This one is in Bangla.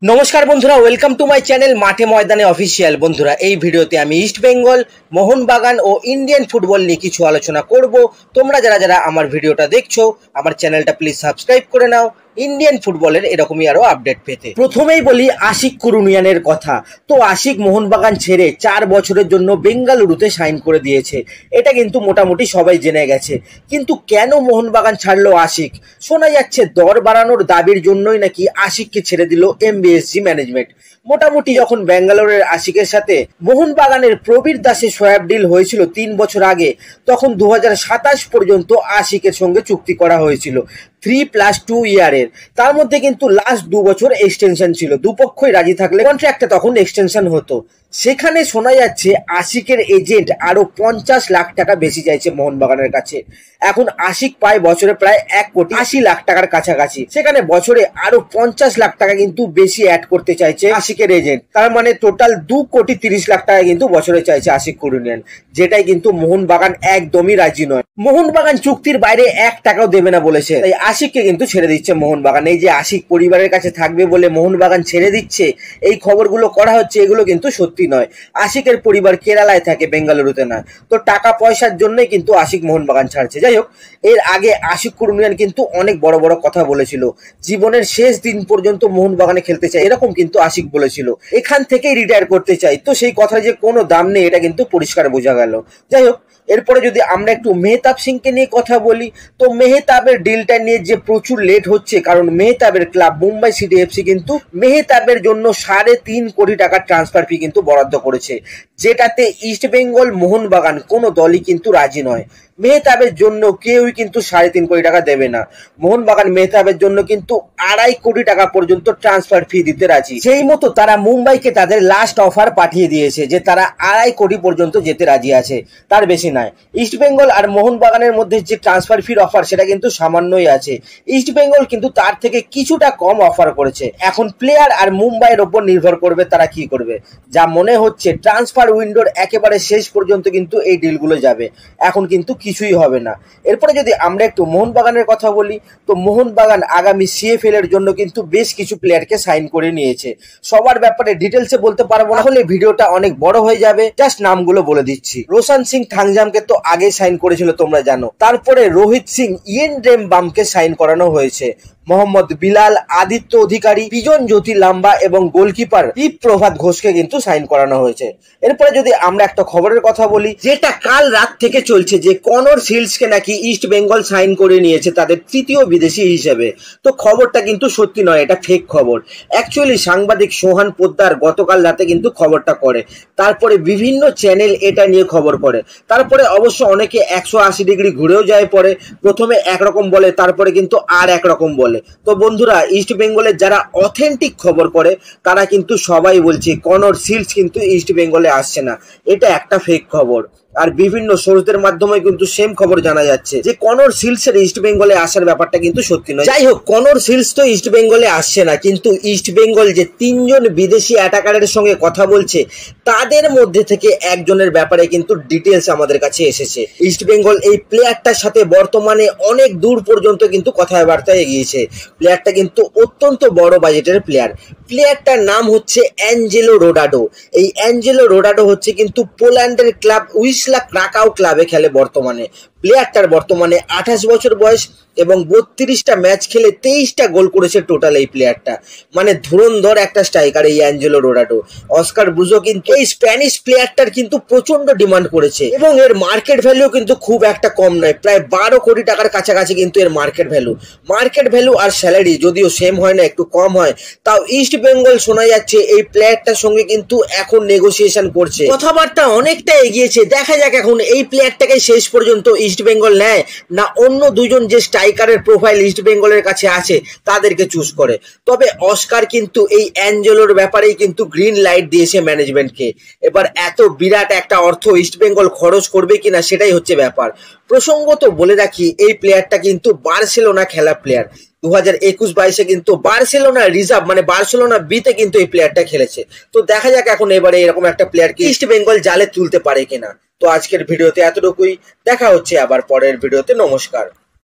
নমস্কার বন্ধুরা, ওয়েলকাম টু মাই চ্যানেল মাঠে ময়দানে অফিসিয়াল। বন্ধুরা, এই ভিডিওতে আমি ইস্ট বেঙ্গল, মোহনবাগান ও ইন্ডিয়ান ফুটবল নিয়ে কিছু আলোচনা করব। তোমরা যারা যারা আমার ভিডিওটা দেখছো, আমার চ্যানেলটা প্লিজ সাবস্ক্রাইব করে নাও ইন্ডিয়ান ফুটবলের এরকমই আরো আপডেট পেতে। প্রথমেই বলি আশিক কুরুনিয়ানের কথা। তো আশিক মোহনবাগান ছেড়ে 4 বছরের জন্য বেঙ্গালুরুতে সাইন করে দিয়েছে, এটা কিন্তু মোটামুটি সবাই জেনে গেছে। কিন্তু কেন মোহনবাগান ছাড়লো আশিক? শোনা যাচ্ছে দর বাড়ানোর দাবির জন্যই নাকি আশিককে ছেড়ে দিল এমবিএসজি ম্যানেজমেন্ট। মোটামুটি যখন ব্যাঙ্গালোরের আশিকের সাথে মোহনবাগানের প্রবীর দাসের সোয়াব ডিল হয়েছিল 3 বছর আগে, তখন 2027 পর্যন্ত আশিকের সঙ্গে চুক্তি করা হয়েছিল 3+2 ইয়ারের। তার মধ্যে কিন্তু লাস্ট 2 বছর এক্সটেনশন ছিল, দুপক্ষই রাজি থাকলে কন্ট্রাক্টটা তখন এক্সটেনশন হতো। সেখানে শোনা যাচ্ছে আশিকের এজেন্ট আরো 50 লাখ টাকা বেশি চাইছে মোহনবাগানের কাছে। এখন আশিক পায় বছরে প্রায় 1,80,00,000 টাকার কাছাকাছি, সেখানে বছরে আরো 50 লাখ টাকা কিন্তু বেশি অ্যাড করতে চাইছে আশিকের এজেন্ট। তার মানে টোটাল 2,30,00,000 টাকা কিন্তু বছরে চাইছে আশিক কুরুনিয়ান, যেটাই কিন্তু মোহনবাগান একদমই রাজি নয়। মোহনবাগান চুক্তির বাইরে 1 টাকাও দেবে না বলেছে, তাই আশিককে কিন্তু ছেড়ে দিচ্ছে মোহনবাগান। এই যে আশিক পরিবারের কাছে থাকবে বলে মোহনবাগান ছেড়ে দিচ্ছে, এই খবরগুলো করা হচ্ছে, এগুলো কিন্তু সত্যি নয়। আশিকের পরিবার কেরালায় থাকে, বেঙ্গালুরুতে না। তো টাকা পয়সার জন্যই কিন্তু আশিক মোহনবাগান ছাড়ছে। যাই হোক, এর আগে আশিক কুরুনিয়ান কিন্তু অনেক বড় বড় কথা বলেছিল, জীবনের শেষ দিন পর্যন্ত মোহনবাগানে খেলতে চাই, এরকম কিন্তু আশিক বলেছিল। এখান থেকেই রিটায়ার করতে চাই, তো সেই কথার যে কোনো দাম নেই এটা কিন্তু পরিষ্কার বোঝা গেল। যাই হোক, এরপরে যদি আমরা একটু মেহতাব সিংকে নিয়ে কথা বলি, তো মেহতাবের ডিলটা নিয়ে যে প্রচুর লেট হচ্ছে, কারণ মেহতাবের ক্লাব মুম্বাই সিটি এফসি কিন্তু মেহতাবের জন্য 3.5 কোটি টাকার ট্রান্সফার ফি কিন্তু বরাদ্দ করেছে, যেটাতে ইস্ট বেঙ্গল, মোহনবাগান কোনো দলই কিন্তু রাজি নয়। মেহতাবের জন্য কেউই কিন্তু 3.5 কোটি টাকা দেবে না। মোহনবাগান মেহতাবের জন্য কিন্তু 2.5 কোটি টাকা পর্যন্ত ট্রান্সফার ফি দিতে রাজি। সেই মতো তারা মুম্বাইকে তাদের লাস্ট অফার পাঠিয়ে দিয়েছে যে তারা 2.5 কোটি পর্যন্ত যেতে রাজি আছে, তার বেশি নয়। ইস্ট বেঙ্গল আর মোহনবাগানের মধ্যে যে ট্রান্সফার ফির অফার, সেটা কিন্তু সামান্যই আছে। ইস্ট বেঙ্গল কিন্তু তার থেকে কিছুটা কম অফার করেছে। এখন প্লেয়ার আর মুম্বাইয়ের ওপর নির্ভর করবে তারা কি করবে। যা মনে হচ্ছে ট্রান্সফার উইন্ডোর একেবারে শেষ পর্যন্ত কিন্তু এই ডিলগুলো যাবে, এখন কিন্তু কিছুই হবে না। এরপরে যদি আমরা একটু মোহনবাগানের কথা বলি, তো মোহনবাগান আগামী সিএফএল এর জন্য কিন্তু বেশ কিছু প্লেয়ারকে সাইন করে নিয়েছে। সবার ব্যাপারে ডিটেলসে বলতে পারবো না, হলে ভিডিওটা অনেক বড় হয়ে যাবে। জাস্ট নামগুলো বলে দিচ্ছি। রোশন সিং থাংজামকে তো আগে সাইন করেছিল, তোমরা জানো। তারপরে রোহিত সিং ইয়েনড্রেমবামকে সাইন করানো হয়েছে। মোহাম্মদ বিলাল, আদিত্য অধিকারী, পিজন জ্যোতি লাম্বা এবং গোলকিপার দীপ প্রভাত ঘোষকে কিন্তু সাইন করানো হয়েছে। এরপরে যদি আমরা একটা খবরের কথা বলি, যেটা কাল রাত থেকে চলছে, যে কনর সিলসকে নাকি ইস্ট বেঙ্গল সাইন করে নিয়েছে তাদের তৃতীয় বিদেশি হিসেবে। তো খবরটা কিন্তু সত্যি নয়, এটা ফেক খবর। অ্যাকচুয়ালি সাংবাদিক সোহান পোদ্দার গতকাল রাতে কিন্তু খবরটা করে, তারপরে বিভিন্ন চ্যানেল এটা নিয়ে খবর করে। তারপরে অবশ্য অনেকে 180 ডিগ্রি ঘুরেও যায়, পরে প্রথমে একরকম বলে, তারপরে কিন্তু আর একরকম বলে। তো বন্ধুরা, ইস্ট বেঙ্গলের যারা অথেন্টিক খবর করে তারা কিন্তু সবাই বলছে কনর সিলস কিন্তু ইস্ট বেঙ্গলে আসছে না, এটা একটা ফেক খবর। আর বিভিন্ন সোর্সদের মাধ্যমে কিন্তু সেম খবর জানা যাচ্ছে যে কনর সিলসের ইস্ট বেঙ্গলে আসার ব্যাপারটা কিন্তু সত্যি নয়। যাই হোক, কনর সিলস তো ইস্ট বেঙ্গলে আসছে না, কিন্তু ইস্ট বেঙ্গল যে 3 জন বিদেশি অ্যাটাকারের সঙ্গে কথা বলছে, তাদের মধ্যে থেকে একজনের ব্যাপারে কিন্তু ডিটেলস আমাদের কাছে এসেছে। ইস্ট বেঙ্গল এই প্লেয়ারটার সাথে বর্তমানে অনেক দূর পর্যন্ত কিন্তু কথাবার্তা এগিয়েছে। প্লেয়ারটা কিন্তু অত্যন্ত বড় বাজেটের প্লেয়ার। প্লেয়ারটার নাম হচ্ছে অ্যাঞ্জেলো রোডাডো। এই অ্যাঞ্জেলো রোডাডো হচ্ছে কিন্তু পোল্যান্ডের ক্লাব উইসলা ক্রাকাও ক্লাবে খেলে বর্তমানে। প্লেয়ারটার বর্তমানে 28 বছর বয়স এবং 32টা ম্যাচ খেলে 23টা গোল করেছে টোটাল এই প্লেয়ারটা। মানে ধুরন্ধর একটা স্ট্রাইকার এই অ্যাঞ্জেলো রোডাডো। অস্কার ব্রুজো কিন্তু এই স্প্যানিশ প্লেয়ারটার কিন্তু প্রচন্ড ডিমান্ড করেছে, এবং এর মার্কেট ভ্যালু কিন্তু খুব একটা কম নয়, প্রায় 12 কোটি টাকার কাছাকাছি কিন্তু এর মার্কেট ভ্যালু। মার্কেট ভ্যালু আর স্যালারি যদিও সেম হয় না, একটু কম হয়, তাও ইস্ট বেঙ্গল শোনা যাচ্ছে এই প্লেয়ারটার সঙ্গে কিন্তু এখন নেগোসিয়েশন করছে, কথাবার্তা অনেকটা এগিয়েছে। দেখা যাক এখন এই প্লেয়ারটাকে শেষ পর্যন্ত ইস্ট বেঙ্গল নেয় না অন্য দুজন যে স্ট্রাইকারের প্রোফাইল ইস্ট বেঙ্গলের কাছে আছে তাদেরকে চুজ করে। তবে অস্কার কিন্তু এই অ্যাঞ্জেলোর ব্যাপারেই কিন্তু গ্রিন লাইট দিয়েছে ম্যানেজমেন্টকে। এবার এত বিরাট একটা অর্থ ইস্ট বেঙ্গল খরচ করবে কিনা সেটাই হচ্ছে ব্যাপার। প্রসঙ্গত বলে রাখি, এই প্লেয়ারটা কিন্তু বার্সেলোনা খেলা প্লেয়ার। 2021-22 কিন্তু বার্সেলোনা রিজার্ভ মানে বার্সেলোনা বিতে কিন্তু এই প্লেয়ারটা খেলেছে। তো দেখা যাক এখন এবারে এরকম একটা প্লেয়ারকে ইস্ট বেঙ্গল জালে তুলতে পারে কিনা। তো আজকের ভিডিওতে এতটুকুই, দেখা হচ্ছে আবার পরের ভিডিওতে। নমস্কার।